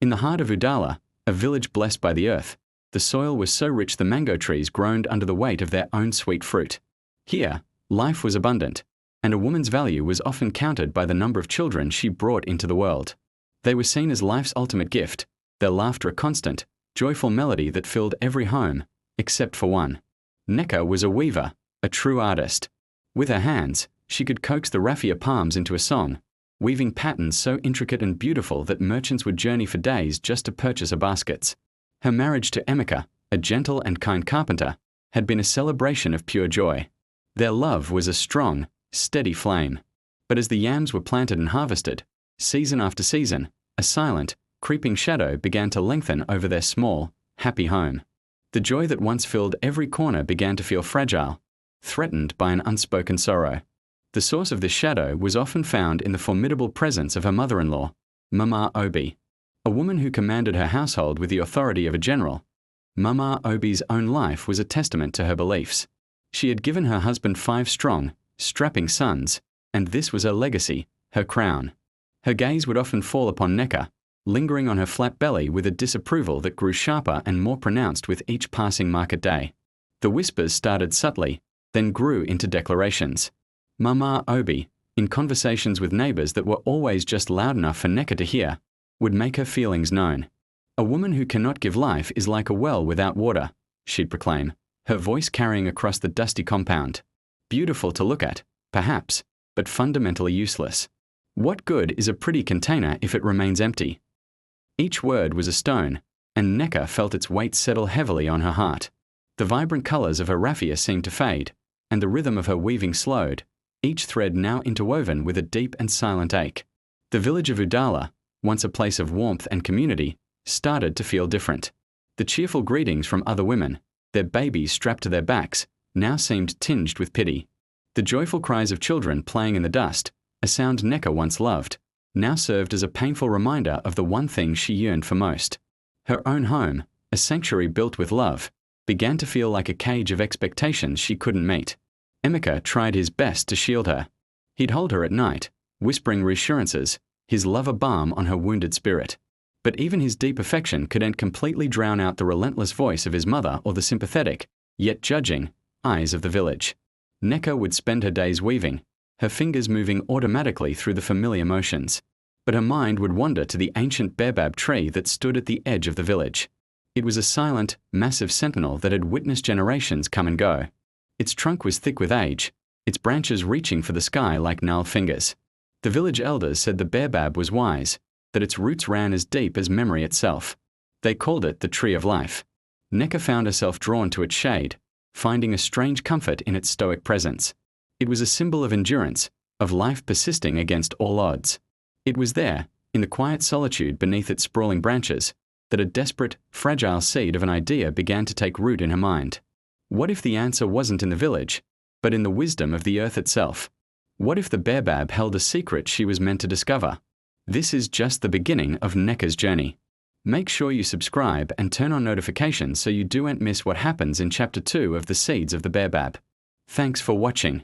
In the heart of Udala, a village blessed by the earth, the soil was so rich the mango trees groaned under the weight of their own sweet fruit. Here, life was abundant, and a woman's value was often counted by the number of children she brought into the world. They were seen as life's ultimate gift, their laughter a constant, joyful melody that filled every home, except for one. Nneka was a weaver, a true artist. With her hands, she could coax the raffia palms into a song, weaving patterns so intricate and beautiful that merchants would journey for days just to purchase her baskets. Her marriage to Nneka, a gentle and kind carpenter, had been a celebration of pure joy. Their love was a strong, steady flame. But as the yams were planted and harvested, season after season, a silent, creeping shadow began to lengthen over their small, happy home. The joy that once filled every corner began to feel fragile, threatened by an unspoken sorrow. The source of this shadow was often found in the formidable presence of her mother-in-law, Mama Obi, a woman who commanded her household with the authority of a general. Mama Obi's own life was a testament to her beliefs. She had given her husband 5 strong, strapping sons, and this was her legacy, her crown. Her gaze would often fall upon Nneka, lingering on her flat belly with a disapproval that grew sharper and more pronounced with each passing market day. The whispers started subtly, then grew into declarations. Mama Obi, in conversations with neighbors that were always just loud enough for Nneka to hear, would make her feelings known. A woman who cannot give life is like a well without water, she'd proclaim, her voice carrying across the dusty compound. Beautiful to look at, perhaps, but fundamentally useless. What good is a pretty container if it remains empty? Each word was a stone, and Nneka felt its weight settle heavily on her heart. The vibrant colors of her raffia seemed to fade, and the rhythm of her weaving slowed, each thread now interwoven with a deep and silent ache. The village of Udala, once a place of warmth and community, started to feel different. The cheerful greetings from other women, their babies strapped to their backs, now seemed tinged with pity. The joyful cries of children playing in the dust, a sound Nneka once loved, now served as a painful reminder of the one thing she yearned for most. Her own home, a sanctuary built with love, began to feel like a cage of expectations she couldn't meet. Nneka tried his best to shield her. He'd hold her at night, whispering reassurances, his love a balm on her wounded spirit. But even his deep affection couldn't completely drown out the relentless voice of his mother or the sympathetic, yet judging, eyes of the village. Nneka would spend her days weaving, her fingers moving automatically through the familiar motions. But her mind would wander to the ancient baobab tree that stood at the edge of the village. It was a silent, massive sentinel that had witnessed generations come and go. Its trunk was thick with age, its branches reaching for the sky like gnarled fingers. The village elders said the baobab was wise, that its roots ran as deep as memory itself. They called it the Tree of Life. Nneka found herself drawn to its shade, finding a strange comfort in its stoic presence. It was a symbol of endurance, of life persisting against all odds. It was there, in the quiet solitude beneath its sprawling branches, that a desperate, fragile seed of an idea began to take root in her mind. What if the answer wasn't in the village, but in the wisdom of the earth itself? What if the baobab held a secret she was meant to discover? This is just the beginning of Nneka's journey. Make sure you subscribe and turn on notifications so you don't miss what happens in Chapter 2 of The Seeds of the Baobab. Thanks for watching.